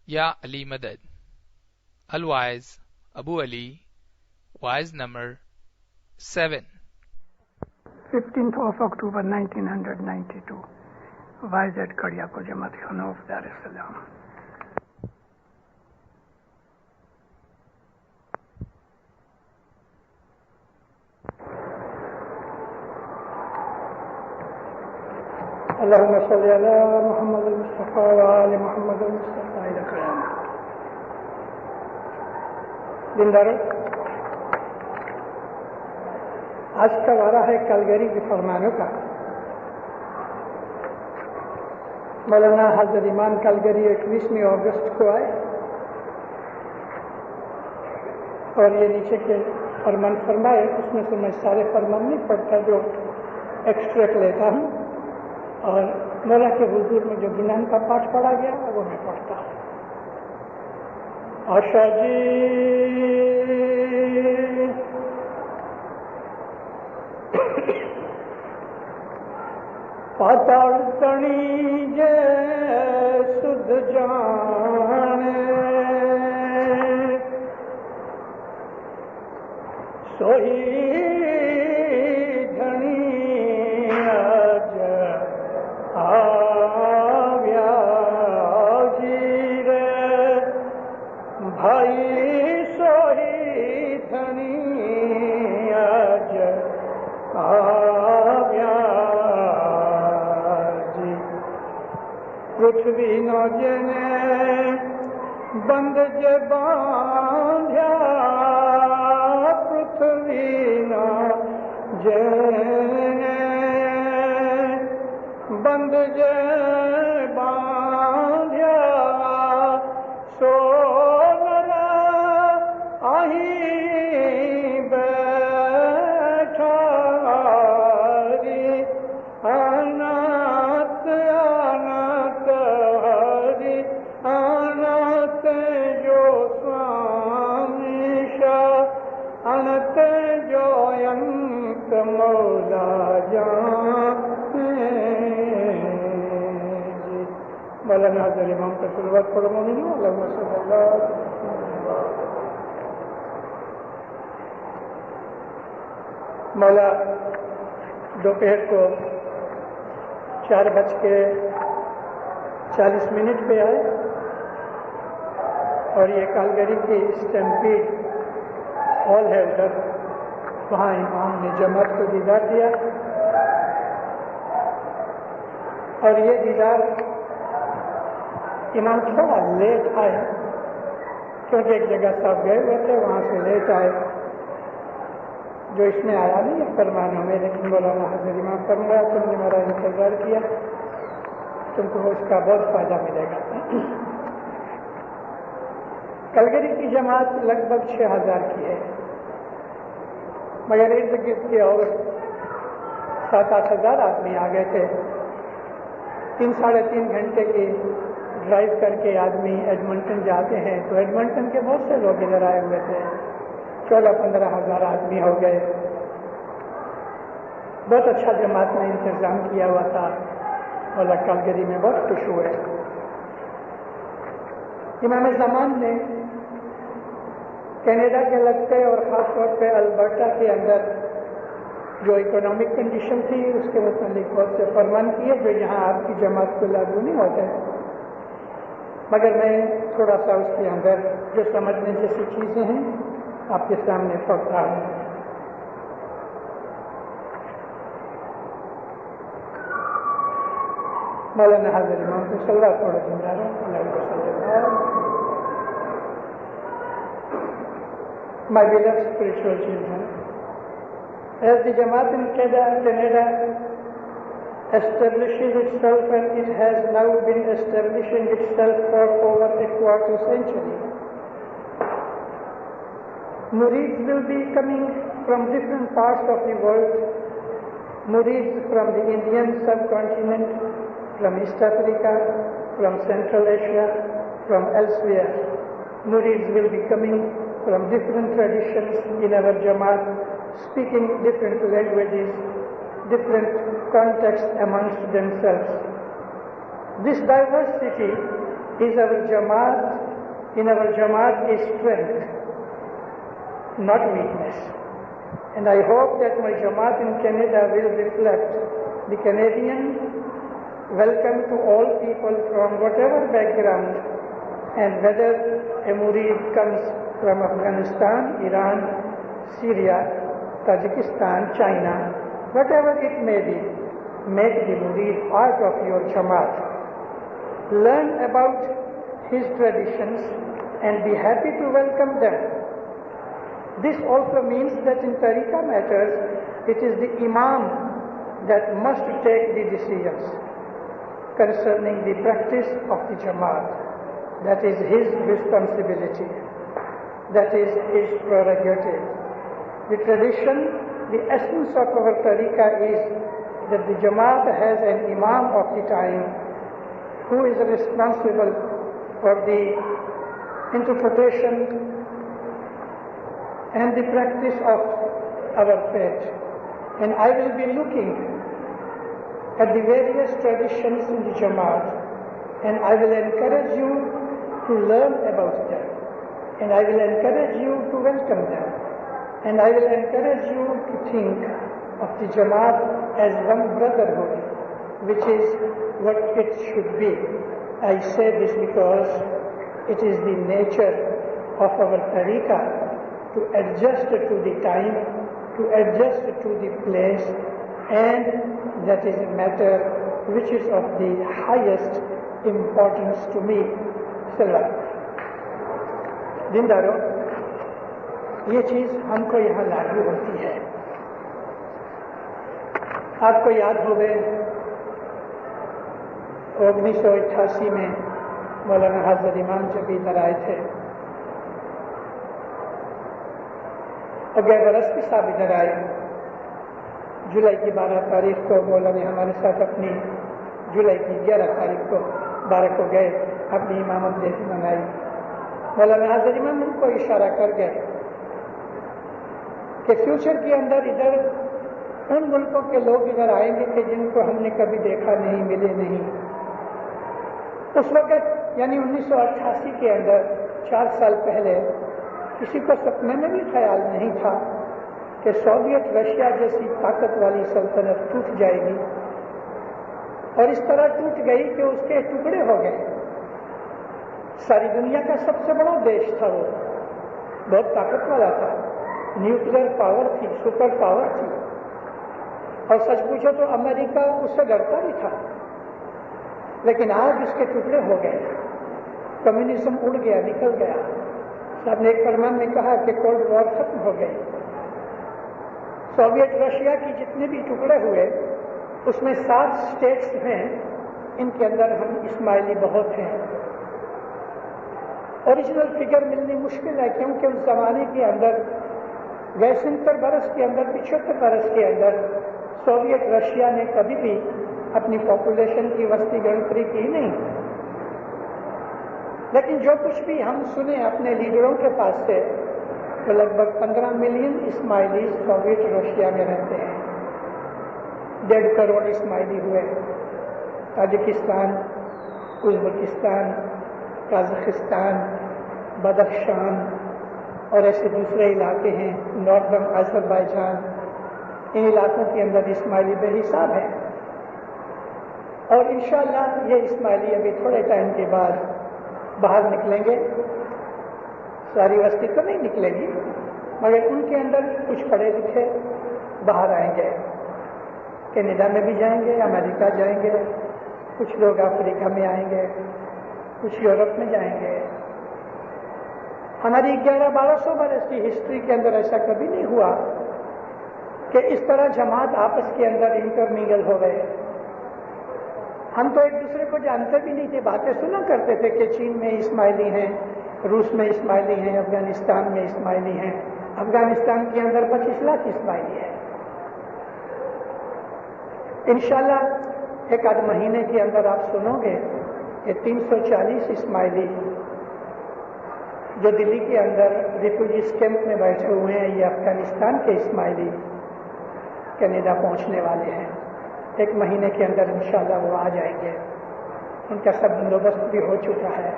Ya Ali Madad. Al-Waiz, Abu Ali, Waiz number 7. 15th of October 1992. Waiz at Kadiapur Jamaat Khana of Dar es Salaam. اللهم صل على محمد المصطفى وآل محمد المصطفى إلى قيامة. دیندارو، آج کا وارہ ہے کلگری کے فرمانوں کا. مولانا حضرت امام کلگری 21 اگست کو آئے اور یہ نیچے کے فرمان فرمائے. اس میں سے میں سارے فرمان نہیں پڑھتا، جو ایکسٹریکٹ لیتا ہوں، اور مولا کے حضور میں جو گنان کا پاٹ پڑھا گیا وہ میں پڑھتا ہوں. آشا جی پاتال تنی جے سدھ جانے سوئی پرتھوی نو جنے بند جے باندھیا، پرتھوی نو جنے بند جے باندھیا، سو نرا آہی بیٹھا ری انات انات ہری انات جو سوامی شاہ انت جو انت مولا جان. مولانا حضرت امام کا صلوات پڑھو مومنو. اللہم صلی اللہ علیہ وسلم. مولا دوپہر کو 4:40 پہ آئے اور یہ کالگری کی اسٹمپیڈ ہال ہے ادھر، وہاں امام نے جماعت کو دیدار دیا. اور یہ دیدار امام تھوڑا لیٹ آئے کیونکہ ایک جگہ صاحب گئے ہوئے تھے، وہاں سے لیٹ آئے، جو اس میں آیا نہیں ہے فرمانوں میں. لیکن مولانا حضرت امام فرمایا تم نے میرا انتظار کیا، تم کو اس کا بہت فائدہ ملے گا. کلگری کی جماعت لگ بھگ 6000 کی ہے، مگر ارد گرد کے اور 7-8 ہزار آدمی آ گئے تھے. 3-3.5 گھنٹے کی ڈرائیو کر کے آدمی ایڈمنٹن جاتے ہیں، تو ایڈمنٹن کے بہت سے لوگ ادھر آئے ہوئے تھے. 14-15 ہزار آدمی ہو گئے. بہت اچھا جماعت نے انتظام کیا ہوا تھا. مولا کالگری میں بہت خوش ہوئے. امام زمان نے کینیڈا کے لگتے اور خاص طور پہ البرٹا کے اندر جو اکنامک کنڈیشن تھی اس کے متعلق بہت سے فرمان کیے جو یہاں آپ کی جماعت کو لاگو نہیں ہوتے، مگر میں تھوڑا سا اس کے اندر جو سمجھنے جیسی چیزیں ہیں آپ کے سامنے پڑھتا ہوں. مولانا حضرت امام کو صلوات پڑھو. زندہ رہو. My beloved spiritual children, as the Jamaat in Canada establishes itself, and it has now been establishing itself for over a quarter century, Murids will be coming from different parts of the world. Murids from the Indian subcontinent, from East Africa, from Central Asia, from elsewhere. Murids will be coming from different traditions in our Jamaat, speaking different languages, different contexts amongst themselves. This diversity is our Jamaat, in our Jamaat is strength, not weakness. And I hope that my Jamaat in Canada will reflect the Canadian welcome to all people from whatever background, and whether a murid comes from Afghanistan, Iran, Syria, Tajikistan, China, whatever it may be, make the murid part of your Jamaat. Learn about his traditions and be happy to welcome them. This also means that in tariqah matters, it is the Imam that must take the decisions concerning the practice of the Jamaat. That is his responsibility. That is his prerogative. The tradition, the essence of our tariqah is that the Jamaat has an Imam of the time who is responsible for the interpretation and the practice of our faith. And I will be looking at the various traditions in the Jamaat, and I will encourage you to learn about them, and I will encourage you to welcome them, and I will encourage you to think of the Jamaat as one brotherhood, which is what it should be. I say this because it is the nature of our tariqah to adjust to the time, to adjust to the place, and that is a matter which is of the highest importance to me. دینداروں، یہ چیز ہم کو یہاں لاگو ہوتی ہے. آپ کو یاد ہوگا 1988 میں مولانا حضرت امام جب ادھر آئے تھے، اور گئے برس بھی صاحب ادھر آئے. جولائی کی 12 تاریخ کو مولانا ہمارے ساتھ اپنی جولائی کی 11 تاریخ کو 12 کو گئے اپنی امامت جیسی منائی. مولانا حضرت امام ان کو اشارہ کر گئے کہ فیوچر کے اندر ادھر ان ملکوں کے لوگ ادھر آئیں گے کہ جن کو ہم نے کبھی دیکھا نہیں، ملے نہیں. اس وقت یعنی 1988 کے اندر 4 سال پہلے کسی کو سپنے میں بھی خیال نہیں تھا کہ سوویت رشیا جیسی طاقت والی سلطنت ٹوٹ جائے گی، اور اس طرح ٹوٹ گئی کہ اس کے ٹکڑے ہو گئے. ساری دنیا کا سب سے بڑا دیش تھا، وہ بہت طاقت والا تھا، نیوکلیر پاور تھی، سپر پاور تھی، اور سچ پوچھو تو امریکہ اس سے ڈرتا بھی تھا. لیکن آج اس کے ٹکڑے ہو گئے، کمیونزم اڑ گیا، نکل گیا. صاحب نے ایک فرمان میں کہا کہ کولڈ وار ختم ہو گئی. سوویت رشیا کی جتنے بھی ٹکڑے ہوئے اس میں 7 اسٹیٹس ہیں، ان کے اندر ہم اسماعیلی بہت ہیں. اوریجنل فگر ملنی مشکل ہے، کیونکہ اس زمانے کے اندر 70 برس کے اندر، 75 برس کے اندر سوویت رشیا نے کبھی بھی اپنی پاپولیشن کی وسطی گنتری کی نہیں. لیکن جو کچھ بھی ہم سنیں اپنے لیڈروں کے پاس سے، تو لگ بھگ 15 ملین اسماعیلی سوویت رشیا میں رہتے ہیں. 1.5 کروڑ اسماعیلی ہوئے. تاجکستان، ازبکستان، قازقستان، بدخشان اور ایسے دوسرے علاقے ہیں، ناردرن آذربائیجان، ان علاقوں کے اندر اسماعیلی بے حساب ہیں. اور انشاءاللہ یہ اسماعیلی ابھی تھوڑے ٹائم کے بعد باہر نکلیں گے. ساری وسطی تو نہیں نکلے گی، مگر ان کے اندر کچھ پڑھے لکھے باہر آئیں گے. کینیڈا میں بھی جائیں گے، امریکہ جائیں گے، کچھ لوگ افریقہ میں آئیں گے، کچھ یورپ میں جائیں گے. ہماری 1100-1200 برس کی ہسٹری کے اندر ایسا کبھی نہیں ہوا کہ اس طرح جماعت آپس کے اندر انٹرمنگل ہو گئے. ہم تو ایک دوسرے کو جانتے بھی نہیں تھے، باتیں سنا کرتے تھے کہ چین میں اسماعیلی ہیں، روس میں اسماعیلی ہیں، افغانستان میں اسماعیلی ہیں. افغانستان کے اندر 25 لاکھ اسماعیلی ہیں. انشاءاللہ ایک آدھ مہینے کے اندر آپ سنو گے کہ 340 اسماعیلی جو دلی کے اندر ریفیوجیز کیمپ میں بیٹھے ہوئے ہیں، یہ افغانستان کے اسماعیلی کینیڈا پہنچنے والے ہیں. 1 مہینے کے اندر انشاءاللہ وہ آ جائیں گے. ان کا سب بندوبست بھی ہو چکا ہے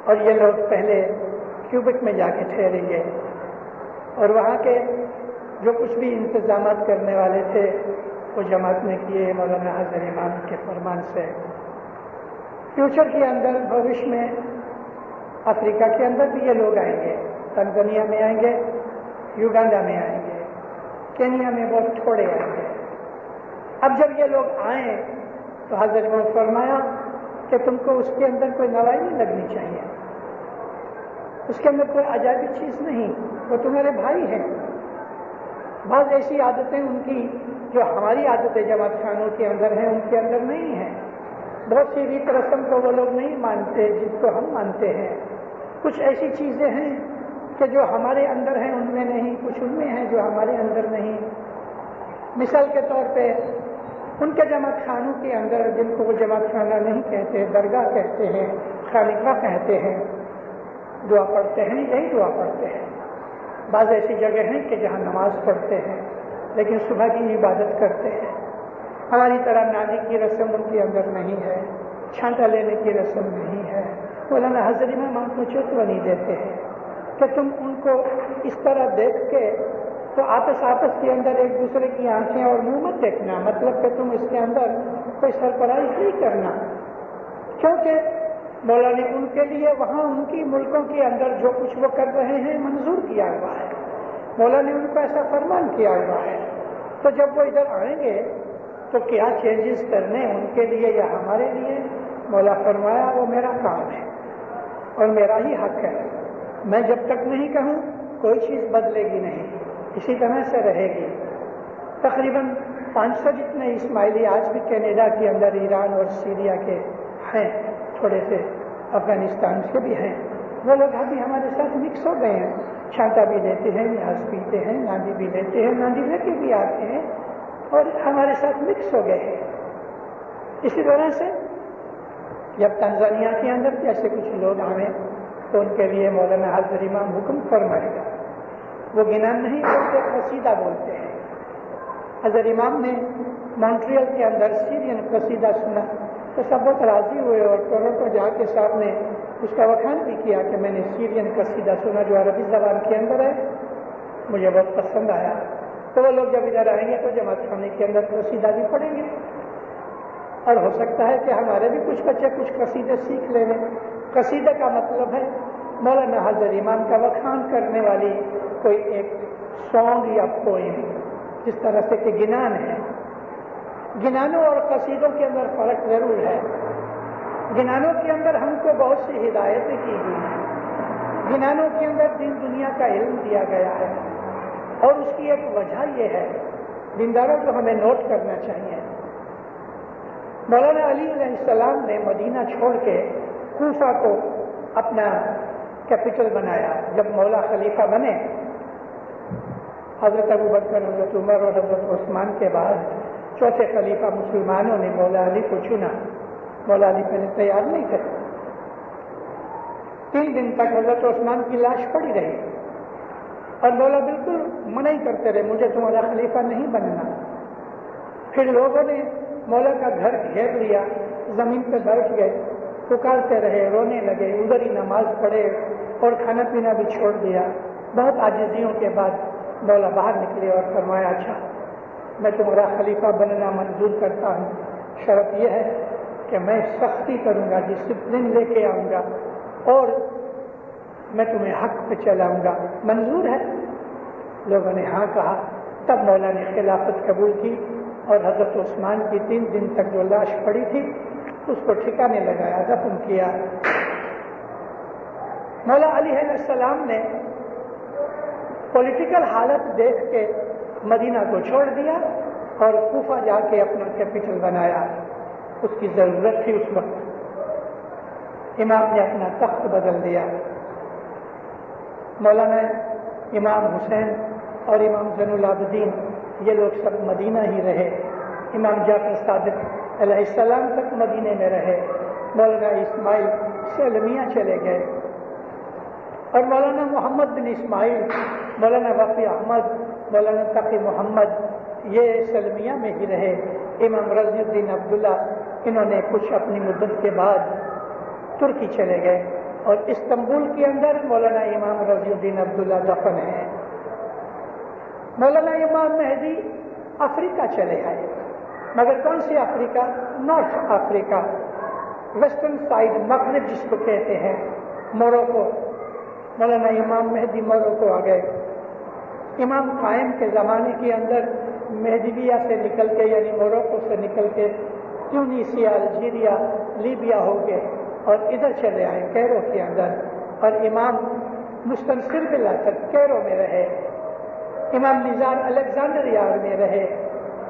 اور یہ لوگ پہلے کیوبک میں جا کے ٹھہریں گے اور وہاں کے جو کچھ بھی انتظامات کرنے والے تھے وہ جماعت نے کیے مولانا حضرت امام کے فرمان سے. فیوچر کے اندر بھوش میں افریقہ کے اندر بھی یہ لوگ آئیں گے, تنزانیہ میں آئیں گے, یوگانڈا میں آئیں گے, کینیا میں بہت تھوڑے آئیں گے. اب جب یہ لوگ آئیں تو حضرت نے فرمایا کہ تم کو اس کے اندر کوئی نوائی نہیں لگنی چاہیے, اس کے اندر کوئی عجائبی چیز نہیں, وہ تمہارے بھائی ہیں. بعض ایسی عادتیں ان کی جو ہماری عادتیں جماعت خانوں کے اندر ہیں ان کے اندر نہیں ہیں. بہت سی ریت رسم کو وہ لوگ نہیں مانتے جس کو ہم مانتے ہیں. کچھ ایسی چیزیں ہیں کہ جو ہمارے اندر ہیں ان میں نہیں, کچھ ان میں ہیں جو ہمارے اندر نہیں. مثال کے طور پہ ان کے جماعت خانوں کے اندر, جن کو وہ جماعت خانہ نہیں کہتے, درگاہ کہتے ہیں, خانقاہ کہتے ہیں, دعا پڑھتے ہیں, یہی دعا پڑھتے ہیں. بعض ایسی جگہ ہیں کہ جہاں نماز پڑھتے ہیں لیکن صبح کی عبادت کرتے ہیں. ہماری طرح نادی کی رسم ان کے اندر نہیں ہے, چھانٹا لینے کی رسم نہیں ہے. مولانا حضرت امام کو چتوا نہیں دیتے ہیں کہ تم ان کو اس طرح دیکھ کے تو آپس کے اندر ایک دوسرے کی آنکھیں اور منہ مت دیکھنا, مطلب کہ تم اس کے اندر کوئی سرپرائز نہیں کرنا, کیونکہ مولا نے ان کے لیے وہاں ان کی ملکوں کے اندر جو کچھ وہ کر رہے ہیں منظور کیا ہوا ہے. مولا نے ان کو ایسا فرمان کیا ہوا ہے. تو جب وہ ادھر آئیں گے تو کیا چینجز کرنے ان کے لیے یا ہمارے لیے, مولا فرمایا وہ میرا کام ہے اور میرا ہی حق ہے. میں جب تک نہیں کہوں کوئی چیز بدلے گی نہیں, اسی طرح سے رہے گی. تقریباً 500 جتنے اسماعیلی آج بھی کینیڈا کے اندر, ایران اور سیریا کے ہیں, تھوڑے سے افغانستان سے بھی ہیں. وہ لوگ ابھی ہمارے ساتھ مکس ہو گئے ہیں, چھانٹا بھی لیتے ہیں, نیاز پیتے ہیں, ناندی بھی لیتے ہیں, ناندی لے کے بھی آتے ہیں اور ہمارے ساتھ مکس ہو گئے ہیں. اسی طرح سے جب تنزانیہ کے اندر جیسے کچھ لوگ آئیں تو ان کے لیے مولانا حضرت امام حکم فرمائے گا. وہ گنان نہیں بولتے, قصیدہ بولتے ہیں. حضرت امام نے مونٹریل کے اندر سیرین قصیدہ سنا تو سب بہت راضی ہوئے اور ٹورنٹو جا کے صاحب نے اس کا وکھان بھی کیا کہ میں نے سیرین قصیدہ سنا جو عربی زبان کے اندر ہے, مجھے بہت پسند آیا. تو وہ لوگ جب ادھر آئیں گے تو جماعت خانے کے اندر قصیدہ بھی پڑھیں گے اور ہو سکتا ہے کہ ہمارے بھی کچھ بچے کچھ قصیدے سیکھ لیں. قصیدے کا مطلب ہے مولانا حضرت امام کا وکھان کرنے والی کوئی ایک سانگ یا پوئم, جس طرح سے کہ گنان ہے. گنانوں اور قصیدوں کے اندر فرق ضرور ہے. گنانوں کے اندر ہم کو بہت سی ہدایتیں کی گئی ہیں. گنانوں کے اندر دین دنیا کا علم دیا گیا ہے اور اس کی ایک وجہ یہ ہے, دینداروں کو ہمیں نوٹ کرنا چاہیے. مولانا علی علیہ السلام نے مدینہ چھوڑ کے کوفہ کو اپنا کیپٹل بنایا. جب مولا خلیفہ بنے, حضرت ابوبکر, حضرت عمر اور حضرت عثمان کے بعد چوتھے خلیفہ مسلمانوں نے مولا علی کو چنا. مولا علی پہلے تیار نہیں تھے. 3 دن تک حضرت عثمان کی لاش پڑی رہی اور مولا بالکل منع ہی کرتے رہے, مجھے تمہارا خلیفہ نہیں بننا. پھر لوگوں نے مولا کا گھر گھیر لیا, زمین پہ بیٹھ گئے, پکارتے رہے, رونے لگے, ادھر ہی نماز پڑھے اور کھانا پینا بھی چھوڑ دیا. بہت عاجزیوں کے بعد مولا باہر نکلے اور فرمایا, اچھا میں تمہارا خلیفہ بننا منظور کرتا ہوں, شرط یہ ہے کہ میں سختی کروں گا, ڈسپلن لے کے آؤں گا اور میں تمہیں حق پہ چلاؤں گا, منظور ہے؟ لوگوں نے ہاں کہا. تب مولا نے خلافت قبول کی اور حضرت عثمان کی 3 دن تک جو لاش پڑی تھی اس کو ٹھکانے لگایا, دفن کیا. مولا علی علیہ السلام نے پولیٹیکل حالت دیکھ کے مدینہ کو چھوڑ دیا اور کوفہ جا کے اپنا کیپٹل بنایا. اس کی ضرورت تھی اس وقت. امام نے اپنا تخت بدل دیا. مولانا امام حسین اور امام زین العابدین یہ لوگ سب مدینہ ہی رہے. امام جعفر صادق علیہ السلام تک مدینے میں رہے. مولانا اسماعیل سلمیہ چلے گئے اور مولانا محمد بن اسماعیل, مولانا وفی احمد, مولانا تقی محمد یہ سلمیہ میں ہی رہے. امام رضی الدین عبداللہ انہوں نے کچھ اپنی مدت کے بعد ترکی چلے گئے اور استنبول کے اندر مولانا امام رضی الدین عبداللہ دفن ہیں. مولانا امام مہدی افریقہ چلے آئے، مگر کون سی افریقہ؟ نارتھ افریقہ، ویسٹرن سائڈ، مغرب جس کو کہتے ہیں، موروکو. مولانا امام مہدی موروکو آ گئے. امام قائم کے زمانے کے اندر مہدیویہ سے نکل کے یعنی موروکو سے نکل کے ٹیونیسیا، الجیریا، لیبیا ہو گئے اور ادھر چلے آئے کیرو کے اندر، اور امام مستنصر بلا تک کیرو میں رہے. امام نزار الیگزینڈریا میں رہے.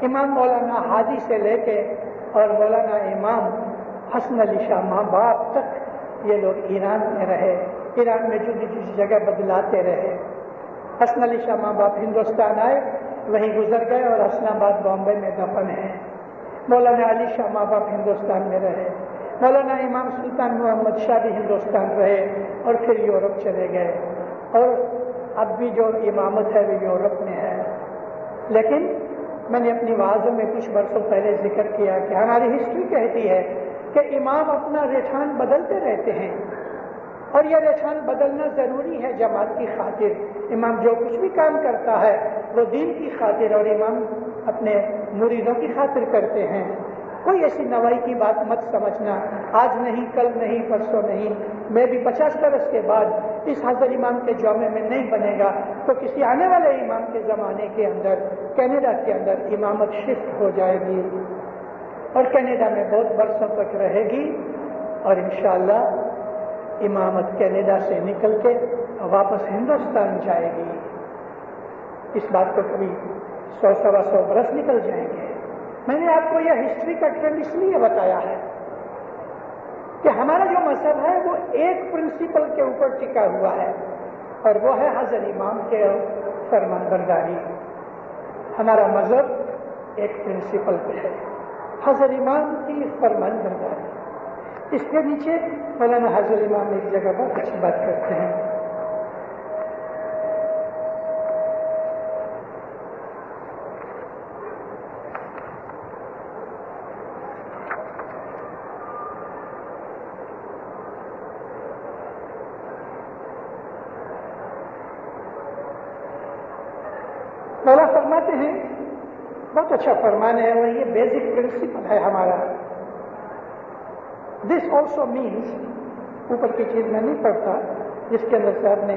امام مولانا ہادی سے لے کے اور مولانا امام حسن علی شاہ ماں باپ تک یہ لوگ ایران میں رہے. ایران میں جدی جدی جگہ بدلاتے رہے. حسن علی شاہ ماں باپ ہندوستان آئے، وہیں گزر گئے اور حسن آباد بامبے میں دفن ہیں. مولانا علی شاہ ماں باپ ہندوستان میں رہے. مولانا امام سلطان محمد شاہ بھی ہندوستان رہے اور پھر یورپ چلے گئے، اور اب بھی جو امامت ہے وہ یورپ میں ہے. لیکن میں نے اپنی وعظوں میں کچھ برسوں پہلے ذکر کیا کہ ہماری ہسٹری کہتی ہے کہ امام اپنا رجحان بدلتے رہتے ہیں، اور یہ رجحان بدلنا ضروری ہے جماعت کی خاطر. امام جو کچھ بھی کام کرتا ہے وہ دین کی خاطر اور امام اپنے مریدوں کی خاطر کرتے ہیں. کوئی ایسی نوائی کی بات مت سمجھنا، آج نہیں، کل نہیں، پرسوں نہیں. میں بھی 50 برس کے بعد اس حضر امام کے جامع میں نہیں بنے گا تو کسی آنے والے امام کے زمانے کے اندر کینیڈا کے اندر امامت شفٹ ہو جائے گی اور کینیڈا میں بہت برسوں تک رہے گی، اور انشاءاللہ امامت کینیڈا سے نکل کے واپس ہندوستان جائے گی. اس بات کو کبھی 100-125 برس نکل جائیں گے. میں نے آپ کو یہ ہسٹری کا ٹرینڈ اس لیے بتایا ہے کہ ہمارا جو مذہب ہے وہ ایک پرنسپل کے اوپر ٹکا ہوا ہے، اور وہ ہے حضرت امام کے فرمان برداری. ہمارا مذہب ایک پرنسپل پہ ہے، حضرت امام کی فرمان برداری. اس کے نیچے مولانا حضرت امام ایک جگہ بہت اچھی بات کرتے ہیں. مولا فرماتے ہیں، بہت اچھا فرمان ہے اور یہ بیسک پرنسپل ہے ہمارا. دس آلسو مینس، اوپر کی چیز میں نہیں پڑھتا جس کے اندر صاحب نے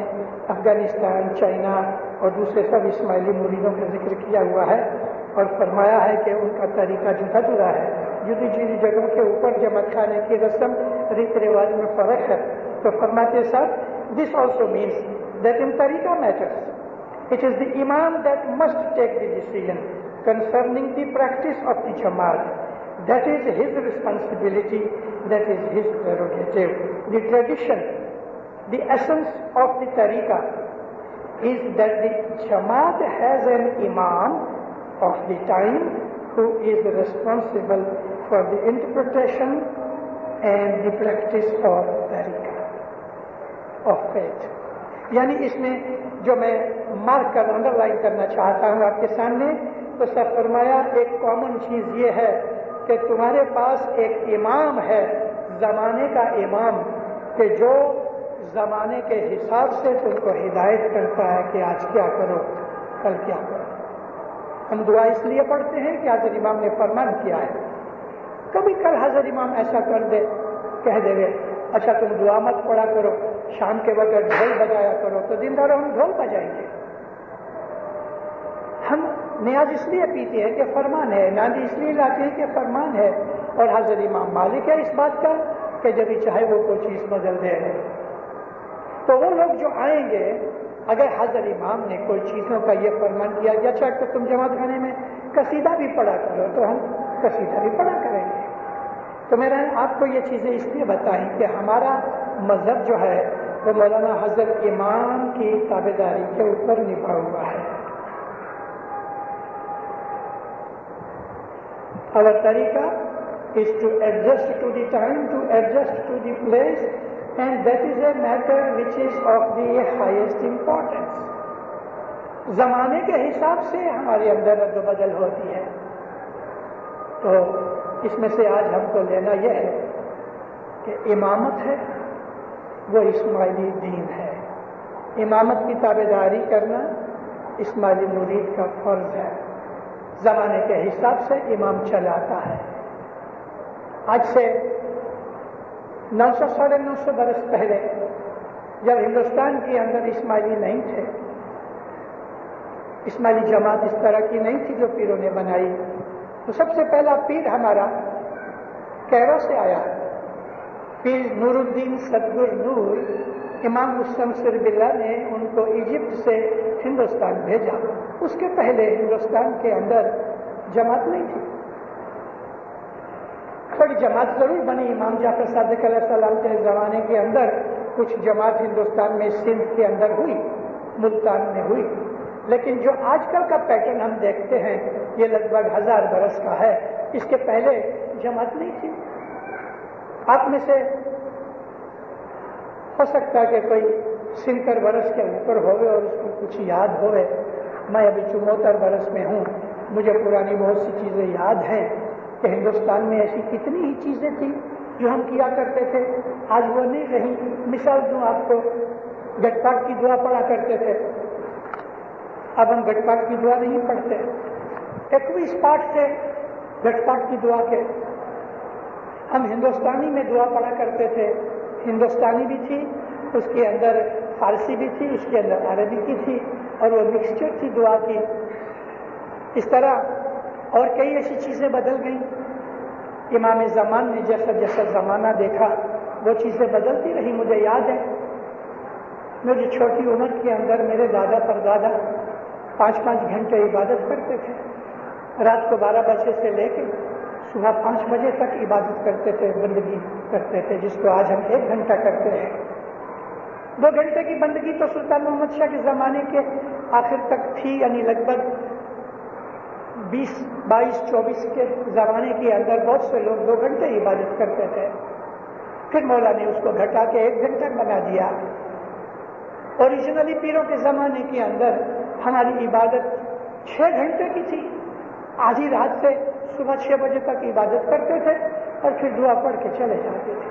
افغانستان، چائنا اور دوسرے سب اسماعیلی مریدوں کا ذکر کیا ہوا ہے، اور فرمایا ہے کہ ان کا طریقہ جدا جدا ہے. جدی جدی جگہوں کے اوپر جمع کھانے کی رسم ریت رواج میں فرق ہے. تو فرماتے صاحب، this also means that in طریقہ mattress. It is the Imam that must take the decision concerning the practice of the Jamaat. That is his responsibility, that is his prerogative. The tradition, the essence of the tariqah is that the Jamaat has an Imam of the time who is responsible for the interpretation and the practice of tariqah, of faith. یعنی اس میں جو میں mark کر under line کرنا چاہتا ہوں آپ کے سامنے، تو سب فرمایا ایک کامن چیز یہ ہے کہ تمہارے پاس ایک امام ہے، زمانے کا امام، کہ جو زمانے کے حساب سے تم کو ہدایت کرتا ہے کہ آج کیا کرو، کل کیا کرو. ہم دعا اس لیے پڑھتے ہیں کہ حضرت امام نے فرمان کیا ہے. کبھی کل حضرت امام ایسا کر دے، کہہ دے گے اچھا تم دعا مت پڑھا کرو، شام کے وقت ڈھول بجایا کرو، تو دن بھر ہم ڈھول بجائیں گے. ہم نیاز اس لیے پیتے ہیں کہ فرمان ہے، ناندی اس لیے لاتے ہیں کہ فرمان ہے، اور حضرت امام مالک ہے اس بات کا کہ جب ہی چاہے وہ کوئی چیز بدل دے. تو وہ لوگ جو آئیں گے، اگر حضرت امام نے کوئی چیزوں کا یہ فرمان کیا کہ اچھا کہ تم جماعت خانے میں قصیدہ بھی پڑھا کرو، تو ہم قصیدہ بھی پڑھا کریں گے. تو میں نے آپ کو یہ چیزیں اس لیے بتائیں کہ ہمارا مذہب جو ہے وہ مولانا حضرت امام کی تابعداری کے اوپر نبھا ہوا ہے. Our tariqah is to adjust to the time, to adjust to the place, and that is a matter which is of the highest importance. زمانے کے حساب سے ہمارے اندر رد و بدل ہوتی ہے. تو اس میں سے آج ہم کو لینا یہ ہے کہ امامت ہے وہ اسماعیلی دین ہے. امامت کی تابعداری کرنا اسماعیلی مرید کا فرض ہے. زمانے کے حساب سے امام چلاتا ہے. آج سے 900 ساڑھے 900 برس پہلے جب ہندوستان کے اندر اسماعیلی نہیں تھے، اسماعیلی جماعت اس طرح کی نہیں تھی جو پیروں نے بنائی، تو سب سے پہلا پیر ہمارا کیرو سے آیا. پیر نور الدین صدگر نور امام مستنصر باللہ نے ان کو ایجپٹ سے ہندوستان بھیجا. اس کے پہلے ہندوستان کے اندر جماعت نہیں تھی. تھوڑی جماعت ضرور بنی امام جعفر صادق علیہ السلام کے زمانے کے اندر. کچھ جماعت ہندوستان میں سندھ کے اندر ہوئی، ملتان میں ہوئی، لیکن جو آج کل کا پیٹرن ہم دیکھتے ہیں یہ لگ بھگ 1000 برس کا ہے. اس کے پہلے جماعت نہیں تھی. آپ میں سے ہو سکتا ہے کہ کوئی 70 برس کے اوپر ہوئے اور اس کو کچھ یاد ہوئے. میں ابھی 74 برس میں ہوں. مجھے پرانی بہت سی چیزیں یاد ہیں کہ ہندوستان میں ایسی کتنی ہی چیزیں تھیں جو ہم کیا کرتے تھے، آج وہ نہیں رہی. مثال دوں آپ کو، گٹ پاٹ کی دعا پڑھا کرتے تھے، اب ہم گٹ پاٹ کی دعا نہیں پڑھتے. 21 پاٹ تھے گٹ پاٹ کی دعا کے. ہم ہندوستانی میں دعا پڑھا کرتے تھے. ہندوستانی بھی تھی، اس کے اندر فارسی بھی تھی، اس کے اندر عربی کی تھی، اور وہ مکسچر تھی دعا کی. اس طرح اور کئی ایسی چیزیں بدل گئیں. امام زمان نے جیسا جیسا زمانہ دیکھا وہ چیزیں بدلتی رہی. مجھے یاد ہے مجھے چھوٹی عمر کے اندر میرے دادا پردادا 5-5 گھنٹے عبادت کرتے تھے. رات کو 12 بجے سے لے کے صبح 5 بجے تک عبادت کرتے تھے، بندگی کرتے تھے، جس کو آج ہم 1 گھنٹہ کرتے ہیں. 2 گھنٹے کی بندگی تو سلطان محمد شاہ کے زمانے کے آخر تک تھی، یعنی لگ بھگ 20-22-24 کے زمانے کے اندر بہت سے لوگ 2 گھنٹے عبادت کرتے تھے. پھر مولا نے اس کو گھٹا کے 1 گھنٹہ بنا دیا. اوریجنلی پیروں کے زمانے کے اندر ہماری عبادت 6 گھنٹے کی تھی. آدھی رات سے صبح 6 بجے تک عبادت کرتے تھے اور پھر دعا پڑھ کے چلے جاتے تھے.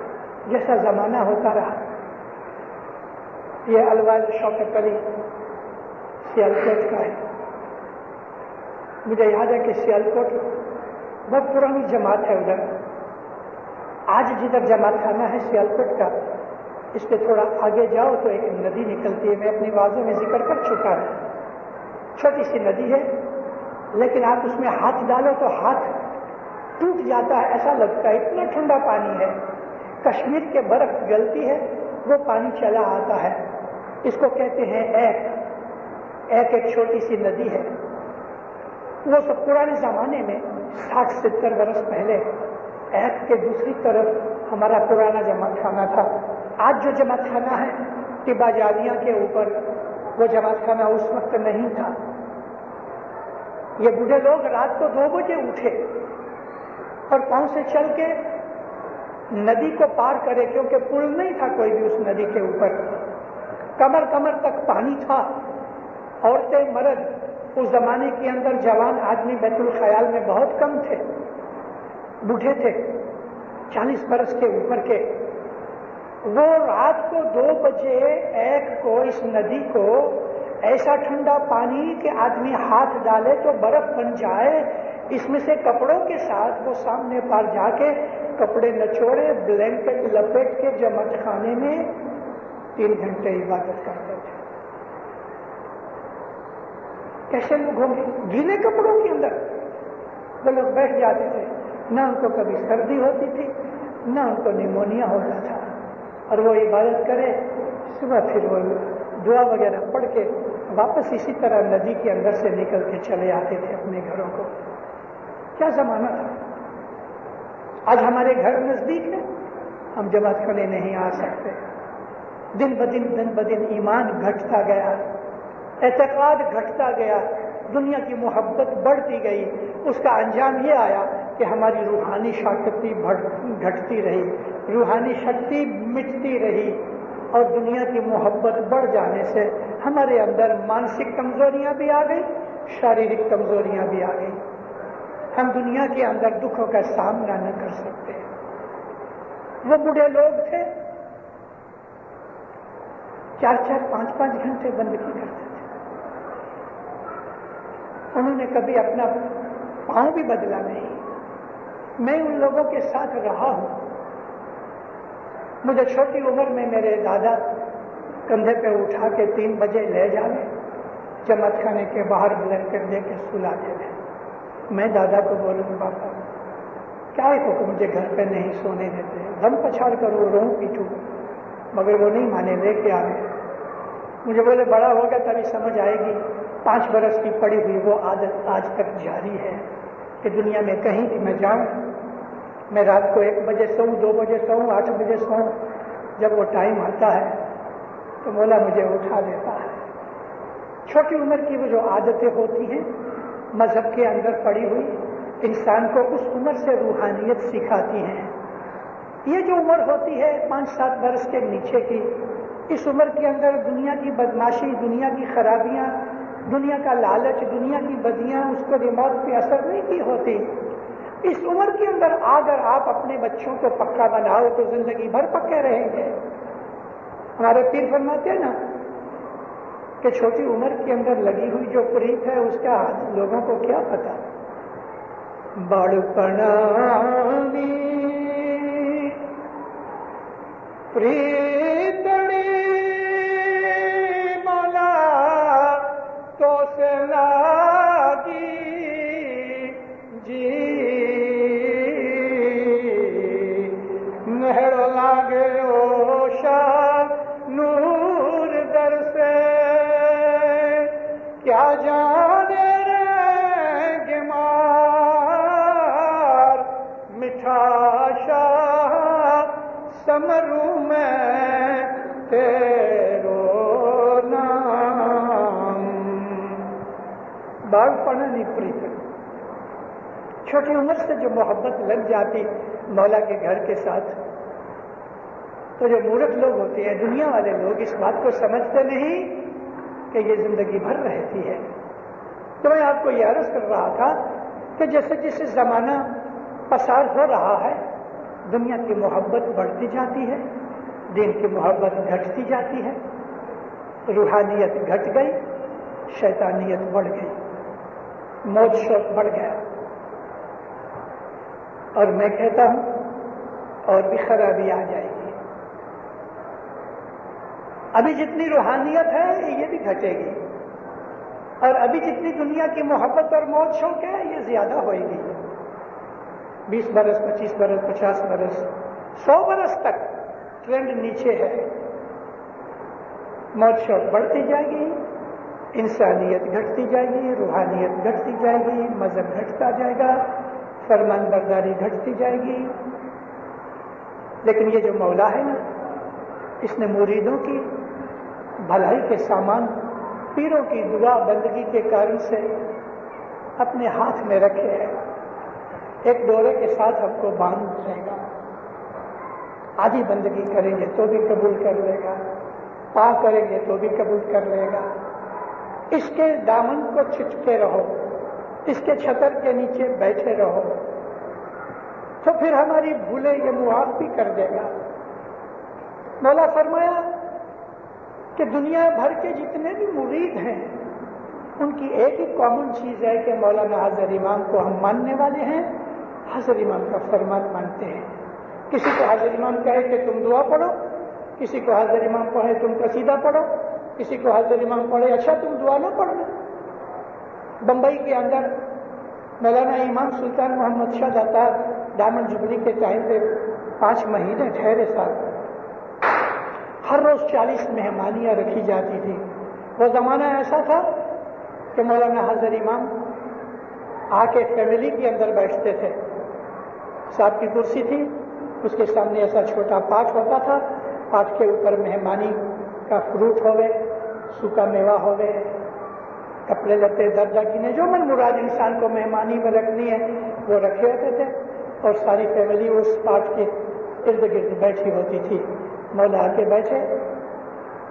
جیسا زمانہ ہوتا رہا. یہ الواز شوکت علی سیالکوٹ کا ہے. مجھے یاد ہے کہ سیالکوٹ بہت پرانی جماعت ہے. ادھر آج جدھر جماعت خانہ ہے سیالکوٹ کا، اس پہ تھوڑا آگے جاؤ تو ایک ندی نکلتی ہے. میں اپنی بازوں میں ذکر کر چکا ہوں. چھوٹی سی ندی ہے، لیکن آپ اس میں ہاتھ ڈالو تو ہاتھ ٹوٹ جاتا ہے، ایسا لگتا ہے. اتنا ٹھنڈا پانی ہے. کشمیر کے برف گلتی ہے، وہ پانی چلا آتا ہے. اس کو کہتے ہیں ایک چھوٹی سی ندی ہے. وہ سب پرانے زمانے میں 60-70 برس پہلے ایک کے دوسری طرف ہمارا پرانا جماعت خانہ تھا. آج جو جماعت خانہ ہے طبا جالیاں کے اوپر، وہ جماعت خانہ اس وقت نہیں تھا. یہ بوڑھے لوگ رات کو 2 بجے اٹھے اور پاؤں سے چل کے ندی کو پار کرے، کیونکہ پل نہیں تھا کوئی بھی اس ندی کے اوپر. کمر تک پانی تھا. عورتیں مرد اس زمانے کے اندر جوان آدمی بیت الخیال میں بہت کم تھے. بوڑھے تھے 40 برس کے اوپر کے. وہ رات کو 2 بجے ایک کو اس ندی کو ایسا ٹھنڈا پانی کہ آدمی ہاتھ ڈالے تو برف بن جائے، اس میں سے کپڑوں کے ساتھ وہ سامنے پار جا کے کپڑے نچوڑے، بلینکٹ لپیٹ کے جماعت خانے میں 3 گھنٹے عبادت کرتے تھے. کیسے لوگ ہوں گے؟ گیلے کپڑوں کے اندر وہ لوگ بیٹھ جاتے تھے. نہ ان کو کبھی سردی ہوتی تھی، نہ ان کو نیمونیا ہوتا تھا. اور وہ عبادت کرے، صبح پھر وہ دعا وغیرہ پڑھ کے واپس اسی طرح ندی کے اندر سے نکل کے چلے آتے تھے اپنے گھروں کو. کیا زمانہ تھا. آج ہمارے گھر نزدیک ہے، ہم جماعت خانے نہیں آ سکتے. دن بدن ایمان گھٹتا گیا، اعتقاد گھٹتا گیا، دنیا کی محبت بڑھتی گئی. اس کا انجام یہ آیا کہ ہماری روحانی شکتی گھٹتی رہی، روحانی شکتی مٹتی رہی، اور دنیا کی محبت بڑھ جانے سے ہمارے اندر مانسک کمزوریاں بھی آ گئی، شاریرک کمزوریاں بھی آ گئی، ہم دنیا کے اندر دکھوں کا سامنا نہ کر سکتے۔ وہ بوڑھے لوگ تھے 4-4 5-5 گھنٹے بندگی کرتے تھے، انہوں نے کبھی اپنا پاؤں بھی بدلا نہیں۔ میں ان لوگوں کے ساتھ رہا ہوں، مجھے چھوٹی عمر میں میرے دادا کندھے پہ اٹھا کے 3 بجے لے جانے، جماعت خانے کے باہر بلینکٹ دے کے سلاتے تھے۔ میں دادا کو بولوں پاپا کیا ہے کہ مجھے گھر پہ نہیں سونے دیتے، دم پچھاڑ کروں، رو پیٹوں، مگر وہ نہیں مانے، لے کے آ گئے۔ مجھے بولے بڑا ہوگا تبھی سمجھ آئے گی، 5 برس کی پڑی ہوئی وہ عادت آج تک جاری ہے کہ دنیا میں کہیں بھی میں جاؤں، میں رات کو 1 بجے سوؤں، 2 بجے سوؤں، 8 بجے سوؤں، جب وہ ٹائم آتا ہے تو مولا مجھے اٹھا دیتا ہے۔ چھوٹی عمر کی وہ جو عادتیں ہوتی ہیں مذہب کے اندر پڑی ہوئی، انسان کو اس عمر سے روحانیت سکھاتی ہیں۔ یہ جو عمر ہوتی ہے 5-7 برس کے نیچے کی، اس عمر کے اندر دنیا کی بدماشی، دنیا کی خرابیاں، دنیا کا لالچ، دنیا کی بدیاں اس کو دماغ پہ اثر نہیں کی ہوتی۔ اس عمر کے اندر اگر آپ اپنے بچوں کو پکا بناؤ تو زندگی بھر پکے رہیں گے۔ ہمارے پیر فرماتے ہیں نا کہ چھوٹی عمر کے اندر لگی ہوئی جو پریت ہے اس کا لوگوں کو کیا پتا۔ بڑپنا پریتڑی مولا تو سے لاگی جی مہر لاگے اوشا نور در سے کیا جانے رے گمار مٹھا شاہ سمروں میں تیرو نام۔ باغ پڑھنا نہیں پریت، چھوٹی عمر سے جو محبت لگ جاتی مولا کے گھر کے ساتھ، تو جو مورخ لوگ ہوتے ہیں، دنیا والے لوگ اس بات کو سمجھتے نہیں کہ یہ زندگی بھر رہتی ہے۔ تو میں آپ کو یہ عرض کر رہا تھا کہ جیسے جیسے زمانہ پسار ہو رہا ہے دنیا کی محبت بڑھتی جاتی ہے، دین کی محبت گھٹتی جاتی ہے، روحانیت گھٹ گئی، شیطانیت بڑھ گئی، موج شوق بڑھ گیا، اور میں کہتا ہوں اور بھی خرابی آ جائے گی۔ ابھی جتنی روحانیت ہے یہ بھی گھٹے گی، اور ابھی جتنی دنیا کی محبت اور موج شوق ہے یہ زیادہ ہوئے گی۔ 20 برس، 25 برس، 50 برس، 100 برس تک ٹرینڈ نیچے ہے، موج شوق بڑھتی جائے گی، انسانیت گھٹتی جائے گی، روحانیت گھٹتی جائے گی، مذہب گھٹتا جائے گا، فرمان برداری گھٹتی جائے گی۔ لیکن یہ جو مولا ہے نا، اس نے مریدوں کی بھلائی کے سامان پیروں کی دعا بندگی کے کارن سے اپنے ہاتھ میں رکھے ہیں۔ ایک ڈورے کے ساتھ ہم کو باندھ لے گا، آدھی بندگی کریں گے تو بھی قبول کر لے گا، پا کریں گے تو بھی قبول کر لے گا۔ اس کے دامن کو چپکے رہو، اس کے چھتر کے نیچے بیٹھے رہو، تو پھر ہماری بھولیں یہ معاف بھی کر دے گا۔ مولا فرمایا کہ دنیا بھر کے جتنے بھی مرید ہیں ان کی ایک ہی کامن چیز ہے کہ مولانا حضرت امام کو ہم ماننے والے ہیں، حضرت امام کا فرمان مانتے ہیں۔ کسی کو حضرت امام کہے کہ تم دعا پڑھو، کسی کو حضرت امام کہے تم قصیدہ پڑھو، کسی کو حضرت امام پڑھے اچھا تم دعا نہ پڑھنا۔ بمبئی کے اندر مولانا امام سلطان محمد شاہ داتا ڈائمنڈ جبلی کے ٹائم پہ 5 مہینے ٹھہرے ساتھ، ہر روز 40 مہمانیاں رکھی جاتی تھی۔ وہ زمانہ ایسا تھا کہ مولانا حضرت امام آ کے فیملی کے اندر بیٹھتے تھے، صاحب کی کرسی تھی، اس کے سامنے ایسا چھوٹا پاٹ ہوتا تھا، پاٹ کے اوپر مہمانی کا فروٹ ہوئے، سوکھا میوہ ہوئے، کپڑے لتے درجہ کینے جو من مراد انسان کو مہمانی میں رکھنی ہے وہ رکھے ہوتے تھے، اور ساری فیملی اس پاٹ کے ارد گرد بیٹھی ہوتی تھی۔ مولا آ کے بیٹھے،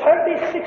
36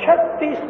36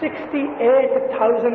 68,000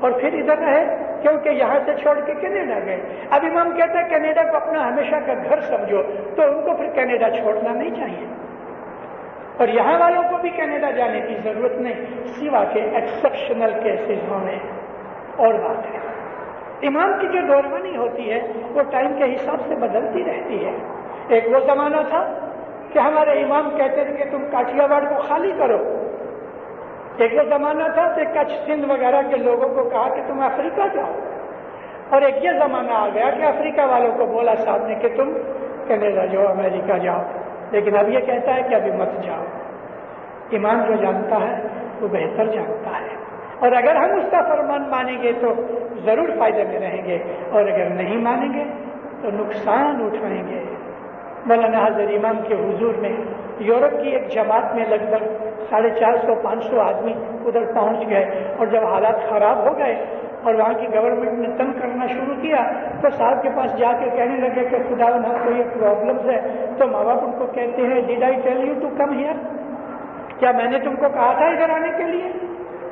اور پھر ادھر رہے کیونکہ یہاں سے چھوڑ کے کینیڈا گئے. اب امام کہتا ہے کینیڈا کو اپنا ہمیشہ کا گھر سمجھو، تو ان کو پھر کینیڈا چھوڑنا نہیں چاہیے، اور یہاں والوں کو بھی کینیڈا جانے کی ضرورت نہیں سوا کے ایکسیپشنل کیسز ہونے اور بات ہے. امام کی جو دورانی ہوتی ہے وہ ٹائم کے حساب سے بدلتی رہتی ہے. ایک وہ زمانہ تھا کہ ہمارے امام کہتے تھے کہ تم کاٹیا واڑ کو خالی کرو. ایک وہ زمانہ تھا کہ کچھ سندھ وغیرہ کے لوگوں کو کہا کہ تم افریقہ جاؤ، اور ایک یہ زمانہ آ گیا کہ افریقہ والوں کو بولا صاحب نے کہ تم کینیڈا جاؤ، امریکہ جاؤ، لیکن اب یہ کہتا ہے کہ ابھی مت جاؤ. امام جو جانتا ہے وہ بہتر جانتا ہے، اور اگر ہم اس کا فرمان مانیں گے تو ضرور فائدے میں رہیں گے، اور اگر نہیں مانیں گے تو نقصان اٹھائیں گے. مولانا حضرت امام کے حضور میں یورپ کی ایک جماعت میں لگ بھگ 450-500 آدمی ادھر پہنچ گئے، اور جب حالات خراب ہو گئے اور وہاں کی گورنمنٹ نے تنگ کرنا شروع کیا تو صاحب کے پاس جا کے کہنے لگے کہ خدا نہ تو یہ پرابلمس ہے. تو ماں باپ ان کو کہتے ہیں dad I tell you to come here, کیا میں نے تم کو کہا تھا ادھر آنے کے لیے؟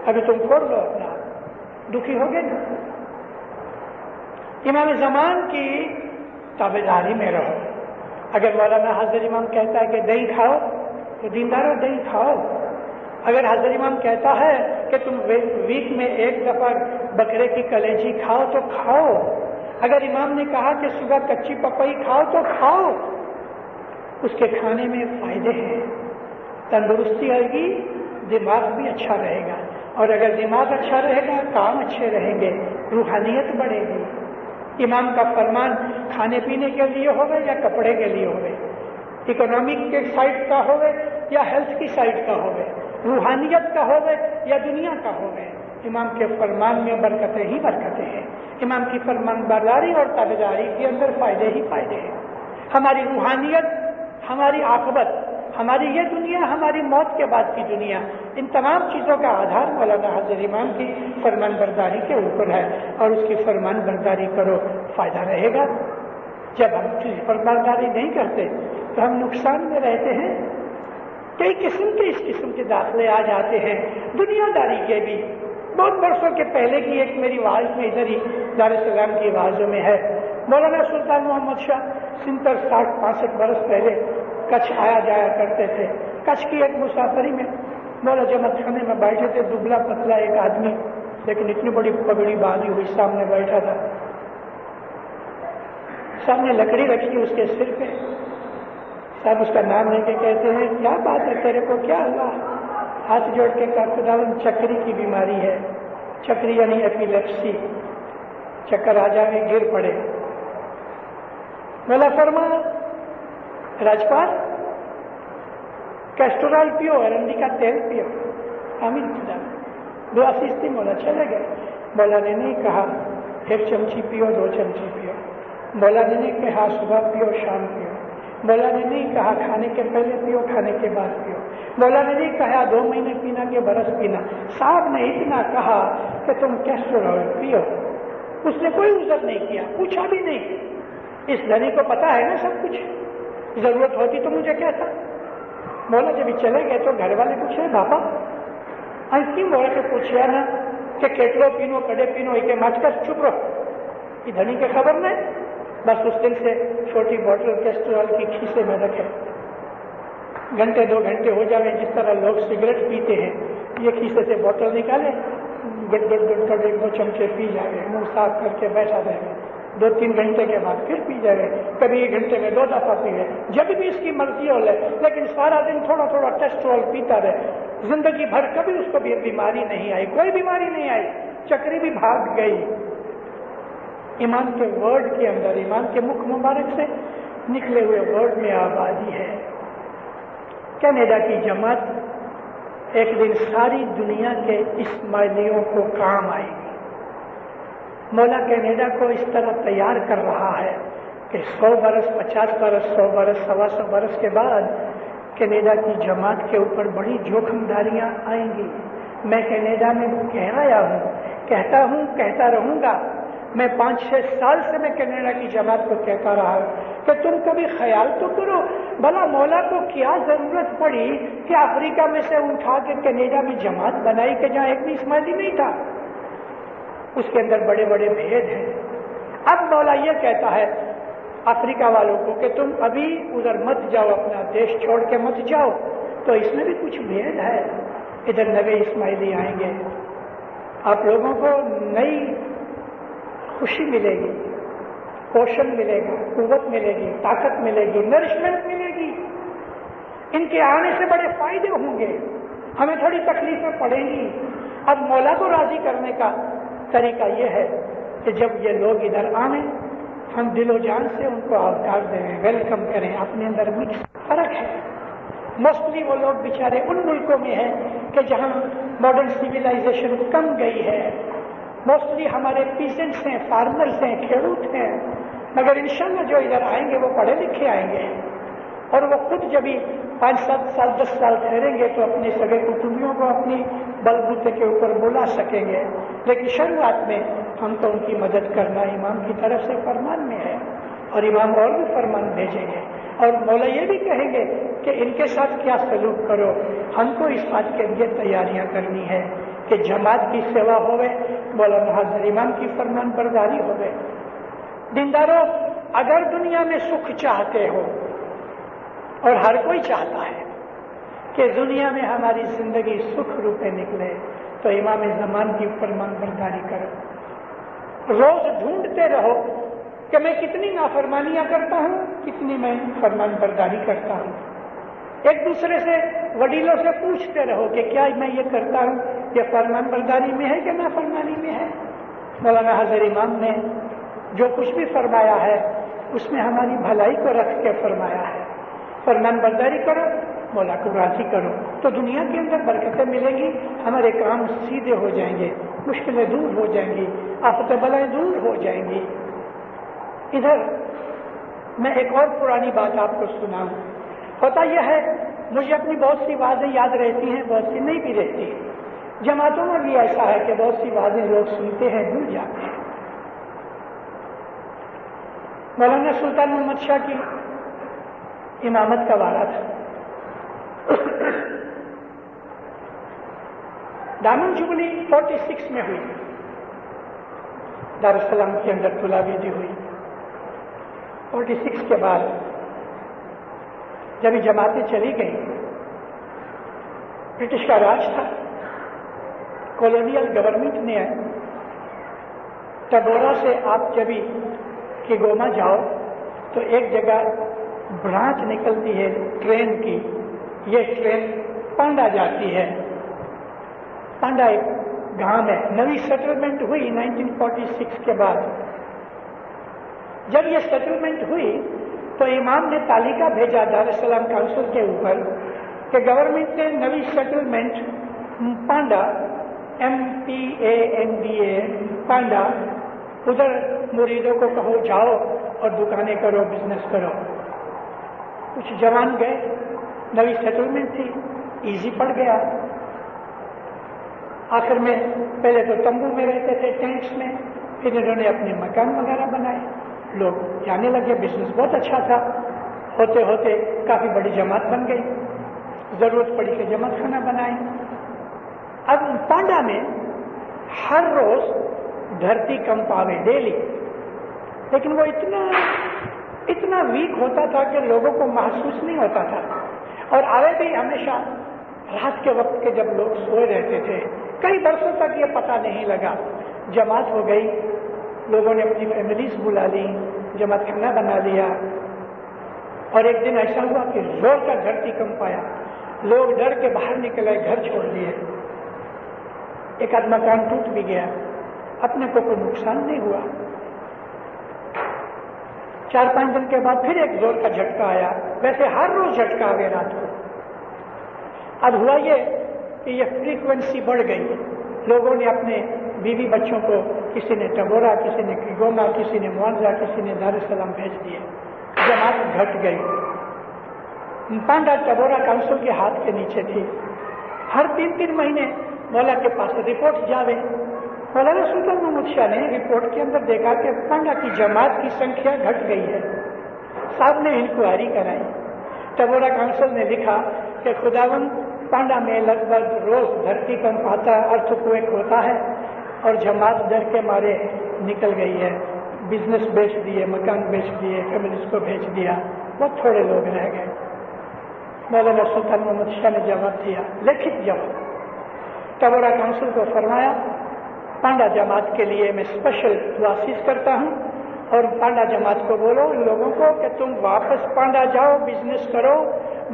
ابھی تم چھوڑ لو اپنا. دکھی ہو گئے نا. امام زمان کی تابعداری میں رہو. اگر مولانا حضرت امام کہتا ہے کہ دہی کھاؤ تو دینداروں دہی کھاؤ. اگر حضرت امام کہتا ہے کہ تم ویک میں ایک دفعہ بکرے کی کلیجی کھاؤ تو کھاؤ. اگر امام نے کہا کہ صبح کچی پپائی کھاؤ تو کھاؤ. اس کے کھانے میں فائدے ہیں، تندرستی آئے گی، دماغ بھی اچھا رہے گا، اور اگر دماغ اچھا رہے گا کام اچھے رہیں گے، روحانیت بڑھے گی. امام کا فرمان کھانے پینے کے لیے ہوگا یا کپڑے کے لیے ہوگا، اکنامک کے سائڈ کا ہوگا یا ہیلتھ کی سائڈ کا ہوگا، روحانیت کا ہوگا یا دنیا کا ہوگا، امام کے فرمان میں برکتیں ہی برکتیں ہیں. امام کی فرمان برداری اور تابعداری کے اندر فائدے ہی فائدے ہیں. ہماری روحانیت، ہماری عاقبت، ہماری یہ دنیا، ہماری موت کے بعد کی دنیا، ان تمام چیزوں کا آدھار مولانا حضرت امام کی فرمان برداری کے اوپر ہے، اور اس کی فرمان برداری کرو، فائدہ رہے گا. جب ہم اس کی فرمان برداری نہیں کرتے تو ہم نقصان میں رہتے ہیں. کئی قسم کے اس قسم کے داخلے آ جاتے ہیں، دنیا داری کے بھی. بہت برسوں کے پہلے کی ایک میری واعظ میں ادھر ہی دار السلام کی واعظوں میں ہے. مولانا سلطان محمد شاہ 60-65 برس پہلے کچھ آیا جایا کرتے تھے. کچھ کی ایک مسافری میں مولا جمع خانے میں بیٹھے تھے، دبلا پتلا ایک آدمی، لیکن اتنی بڑی پگڑی باندھی ہوئی سامنے بیٹھا تھا. سامنے لکڑی رکھی اس کے سر پہ. صاحب اس کا نام لے کے کہتے ہیں کیا بات ہے تیرے کو، کیا ہوا؟ ہاتھ جوڑ کے کہا خداوند چکری کی بیماری ہے. چکری یعنی ایپیلیپسی، چکر آ جائے گر پڑے. مولا فرمایا راجپال کیسٹرول پیو، ارنڈی کا تیل پیو. آمین خدا. دعا سیستی مولا چلے گئے. مولا نے نہیں کہا 1 چمچی پیو 2 چمچی پیو. مولا نے نہیں کہا صبح پیو شام پیو. مولا نے نہیں کہا کھانے کے پہلے پیو کھانے کے بعد پیو. مولا نے نہیں کہا 2 مہینے پینا کہ برس پینا. صاحب نے اتنا کہا کہ تم کیسٹرول پیو. اس نے کوئی عذر نہیں کیا، پوچھا بھی نہیں. اس دھنی کو پتا ہے نا سب کچھ، ضرورت ہوتی تو مجھے کہتا. مولا جب چلے گئے تو گھر والے پوچھے باپا کی مولا کے پوچھا نا کہ کیٹلو پینو کڑے پینو ایک مچ کر چپ رہو. یہ دھنی کی خبر نہیں. بس اس دن سے چھوٹی بوٹل کیسٹرول کی کھیسے میں رکھے. گھنٹے 2 گھنٹے ہو جائے جس طرح لوگ سگریٹ پیتے ہیں، یہ کھیسے سے بوٹل نکالے، گٹ گٹ گٹ گٹ 1-2 چمچے پی جائے، منہ صاف کر کے بیٹھا رہے. 2-3 گھنٹے کے بعد پھر پی جائے، کبھی 1 گھنٹے میں 2 دفعہ پیے، جب بھی اس کی مرضی ہو لے، لیکن سارا دن تھوڑا تھوڑا کیسٹرول پیتا رہے. زندگی بھر کبھی اس کو بھی بیماری نہیں آئی، کوئی بیماری نہیں آئی، چکری بھی بھاگ گئی. ایمان کے ورڈ کے اندر، ایمان کے مکھ مبارک سے نکلے ہوئے ورڈ میں آبادی ہے. کینیڈا کی جماعت ایک دن ساری دنیا کے اسماعیلیوں کو کام آئے گی. مولا کینیڈا کو اس طرح تیار کر رہا ہے کہ 100 برس 50 برس 100 برس 125 برس کے بعد کینیڈا کی جماعت کے اوپر بڑی جوخم داریاں آئیں گی. میں کینیڈا میں کہہ رہا ہوں، کہتا ہوں، کہتا رہوں گا. میں 5-6 سال سے میں کینیڈا کی جماعت کو کہتا رہا ہوں کہ تم کبھی خیال تو کرو بھلا مولا کو کیا ضرورت پڑی کہ افریقہ میں سے اٹھا کے کینیڈا میں جماعت بنائی کہ جہاں ایک بھی اسماعیلی نہیں تھا. اس کے اندر بڑے بڑے بھید ہیں. اب مولا یہ کہتا ہے افریقہ والوں کو کہ تم ابھی ادھر مت جاؤ، اپنا دیش چھوڑ کے مت جاؤ، تو اس میں بھی کچھ بھید ہے. ادھر نبی اسماعیلی آئیں گے، آپ لوگوں کو نئی خوشی ملے گی، پوشن ملے گا، قوت ملے گی، طاقت ملے گی، نرشمنٹ ملے گی. ان کے آنے سے بڑے فائدے ہوں گے، ہمیں تھوڑی تکلیفیں پڑیں گی. اب مولا کو راضی کرنے کا طریقہ یہ ہے کہ جب یہ لوگ ادھر آئیں ہم دل و جان سے ان کو آوکار دیں، ویلکم کریں. اپنے اندر مکس فرق ہے. موسٹلی وہ لوگ بیچارے ان ملکوں میں ہیں کہ جہاں ماڈرن سویلائزیشن کم گئی ہے. موسٹلی ہمارے پیسنٹس ہیں، فارمرز ہیں، کھیڑوت ہیں، مگر انشاءاللہ جو ادھر آئیں گے وہ پڑھے لکھے آئیں گے اور وہ خود جب 5-7 سال 10 سال ٹھہریں گے تو اپنے سگے کٹمبیوں کو اپنی بل بوتے کے اوپر بلا سکیں گے. لیکن شروعات میں ہم تو ان کی مدد کرنا امام کی طرف سے فرمان میں ہے اور امام اور بھی فرمان بھیجیں گے اور مولا یہ بھی کہیں گے کہ ان کے ساتھ کیا سلوک کرو. ہم کو اس بات کے لیے تیاریاں کرنی ہے کہ جماعت کی سیوا ہوئے، مولانا حاضر امام کی فرمان برداری ہوئے. دینداروں، اگر دنیا میں سکھ چاہتے ہو، اور ہر کوئی چاہتا ہے کہ دنیا میں ہماری زندگی سکھ روپے نکلے، تو امام زمان کی فرمان برداری کرو. روز ڈھونڈتے رہو کہ میں کتنی نافرمانیاں کرتا ہوں، کتنی میں فرمان برداری کرتا ہوں. ایک دوسرے سے وڈیلوں سے پوچھتے رہو کہ کیا میں یہ کرتا ہوں یہ فرمان برداری میں ہے کہ نافرمانی میں ہے. مولانا حضر امام نے جو کچھ بھی فرمایا ہے اس میں ہماری بھلائی کو رکھ کے فرمایا ہے. فرمان برداری کرو، مولا کو راضی کرو، تو دنیا کے اندر برکتیں ملیں گی، ہمارے کام سیدھے ہو جائیں گے، مشکلیں دور ہو جائیں گی، آفت بلائیں دور ہو جائیں گی. ادھر میں ایک اور پرانی بات آپ کو سناؤں. ہوتا یہ ہے مجھے اپنی بہت سی باتیں یاد رہتی ہیں، بہت سی نہیں بھی رہتی. جماعتوں میں بھی ایسا ہے کہ بہت سی باتیں لوگ سنتے ہیں بھول جاتے ہیں. مولانا سلطان محمد شاہ کی امامت کا وعدہ تھا. دامن جبلی 46 میں ہوئی، دارالسلام کے اندر طلابیدی ہوئی. 46 کے بعد جب یہ جماعتیں چلی گئیں، برٹش کا راج تھا، کالونیل گورنمنٹ نے ٹبورا سے آپ جب کہ گوما جاؤ تو ایک جگہ برانچ نکلتی ہے ٹرین کی. یہ ٹرین پانڈا جاتی ہے. پانڈا ایک گاؤں ہے. نئی سیٹلمنٹ ہوئی 1946 کے بعد. جب یہ سیٹلمنٹ ہوئی تو امام نے تعلیقہ بھیجا دارالسلام کونسل کے اوپر کہ گورنمنٹ نے نئی سیٹلمنٹ پانڈا MPANDA پانڈا ادھر مریدوں کو کہو جاؤ اور دکانیں کرو، بزنس کرو. کچھ جوان گئے، نئی سیٹلمنٹ تھی، ایزی پڑ گیا. آخر میں پہلے تو تمبو میں رہتے تھے، ٹینٹس میں، پھر انہوں نے اپنے مکان وغیرہ بنائے، لوگ جانے لگے، بزنس بہت اچھا تھا. ہوتے ہوتے کافی بڑی جماعت بن گئی، ضرورت پڑی کہ جماعت خانہ بنائے. اب پانڈا میں ہر روز دھرتی کمپ آوے ڈیلی، لیکن وہ اتنا ویک ہوتا تھا کہ لوگوں کو محسوس نہیں ہوتا تھا. اور آوے بھی ہمیشہ رات کے وقت کے جب لوگ سوئے رہتے تھے. کئی برسوں تک یہ پتہ نہیں لگا. جماعت ہو گئی، لوگوں نے اپنی فیملیز بلا لی، جماعت خانہ بنا لیا. اور ایک دن ایسا ہوا کہ زور کا دھرتی کمپ آیا، لوگ ڈر کے باہر نکلے، گھر چھوڑ دیے. ایک آدھ مکان ٹوٹ بھی گیا، اپنے کو کوئی نقصان نہیں ہوا. 4-5 دن کے بعد پھر ایک زور کا جھٹکا آیا. ویسے ہر روز جھٹکا آگے رات کو. اب ہوا یہ کہ یہ فریکوینسی بڑھ گئی. لوگوں نے اپنے بیوی بچوں کو، کسی نے ٹبورا، کسی نے کیگوما، کسی نے معاوضہ، کسی نے دارالسلام بھیج دیے. جماعت گھٹ گئی. پانڈا ٹبورا کونسل کے ہاتھ کے نیچے تھی. ہر 3 مہینے مولا کے پاس رپورٹ جاوے. مولانا سلطان محمد شاہ نے رپورٹ کے اندر دیکھا کہ پانڈا کی جماعت کی سنکھیا گھٹ گئی ہے. صاحب نے انکوائری کرائی. ٹبورا کونسل نے لکھا کہ خداوند پانڈا میں لگ بھگ روز دھرتی کمپ آتا ہے، ارتھ کویک ہوتا ہے، اور جماعت ڈر کے مارے نکل گئی ہے، بزنس بیچ دیے، مکان بیچ دیے، فیملیز کو بھیج دیا، بہت تھوڑے لوگ رہ گئے۔ مولانا سلطان محمد شاہ نے جواب دیا، لکھت جواب، ٹبورا کونسل کو فرمایا پانڈا جماعت کے لیے میں اسپیشل دعاسیز کرتا ہوں، اور پانڈا جماعت کو بولو ان لوگوں کو کہ تم واپس پانڈا جاؤ، بزنس کرو،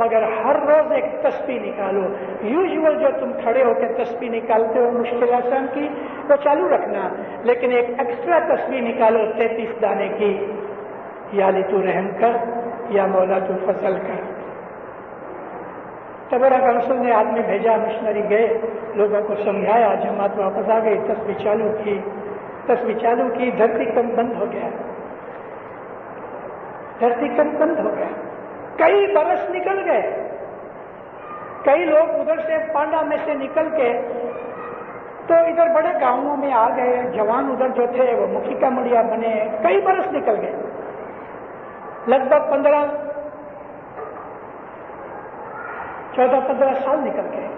مگر ہر روز ایک تسبیح نکالو، یوزول جو تم کھڑے ہو کے تسبیح نکالتے ہو مشکل آسان کی وہ چالو رکھنا، لیکن ایک ایکسٹرا تسبیح نکالو 33 دانے کی، یا علی تو رحم کر یا مولا تو فضل کر۔ ٹبورا کونسل نے آدمی بھیجا، مشنری گئے، لوگوں کو سمجھایا، جماعت واپس آ گئی، تسبیح چالو کی، دھرتی کم بند ہو گیا، کئی برس نکل گئے، کئی لوگ ادھر سے پانڈا میں سے نکل کے تو ادھر بڑے گاؤں میں آ گئے، جوان ادھر جو تھے وہ مکھی کا مڑیا بنے، کئی برس نکل گئے، لگ بھگ 14-15 سال نکل گئے۔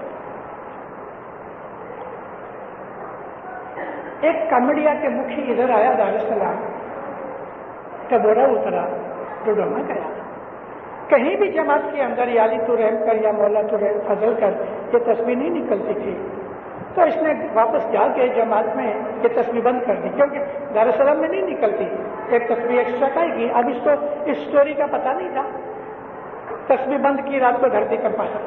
ایک کمڑیا کے مکھی ادھر آیا دار السلام، ٹبورا اترا، ڈوڈوما گیا، کہیں بھی جماعت کے اندر یا علی تو رحم کر یا مولا تو رحم فضل کر یہ تسبیح نہیں نکلتی تھی، تو اس نے واپس جا کے جماعت میں یہ تسبیح بند کر دی، کیونکہ دار السلام میں نہیں نکلتی، ایک تسبیح ایکسٹرا کھائے گی۔ اب اس کو اس سٹوری کا پتہ نہیں تھا، تسبیح بند کی، رات کو دھرتی کر پایا،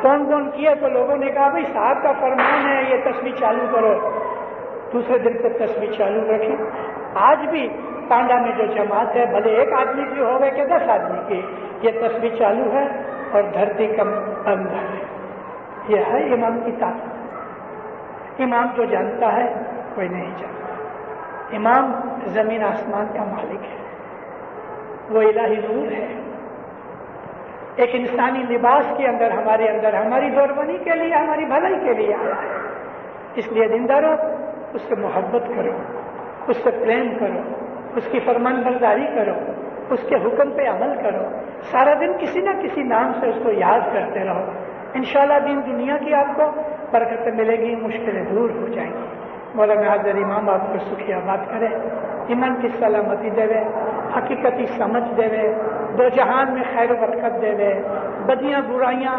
کون کیا، تو لوگوں نے کہا بھائی صاحب کا فرمان ہے یہ تسبیح چالو کرو، دوسرے دن سے تسبیح چالو رکھی۔ آج بھی پانڈا میں جو جماعت ہے، بھلے ایک آدمی کی ہوگا کہ 10 آدمی کی، یہ تسبیح چالو ہے اور دھرتی کم بند ہے۔ یہ ہے امام کی طاقت، امام جو جانتا ہے کوئی نہیں جانتا، امام زمین آسمان کا مالک ہے، وہ الہی نور ہے، ایک انسانی لباس کے اندر ہماری دوربنی کے لیے، ہماری بھلائی کے لیے آیا ہے۔ اس لیے دینداروں اس سے محبت کرو، اس سے پریم کرو، اس کی فرمان برداری کرو، اس کے حکم پہ عمل کرو، سارا دن کسی نہ کسی نام سے اس کو یاد کرتے رہو، انشاءاللہ دین دنیا کی آپ کو برکتیں ملے گی، مشکلیں دور ہو جائیں گی۔ مولانا حاضر امام آپ کو سکھی آباد کرے، ایمان کی سلامتی دے، حقیقتی سمجھ دے، دو جہان میں خیر و برکت دے، بدیاں برائیاں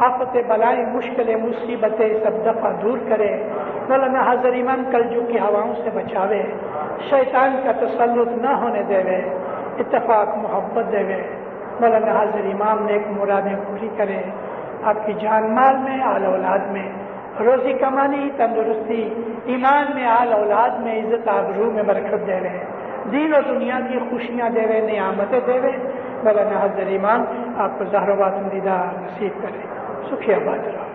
آفت بلائیں مشکلیں مصیبتیں سب دفعہ دور کرے۔ مولانا حاضر امام کلجو کی ہواؤں سے بچاوے، شیطان کا تسلط نہ ہونے دے، اتفاق محبت دے۔ مولانا حاضر امام نے ایک مرادیں پوری کرے، آپ کی جان مال میں، آل اولاد میں، روزی کمانی، تندرستی، ایمان میں، آل اولاد میں، عزت آبرو میں برکت دے رہے، دین و دنیا کی خوشیاں دے رہے، نعمتیں دے رہے۔ مولانا حاضر امام آپ کو زہر و باطن دیدار نصیب کرے، سکھی آباد رہو۔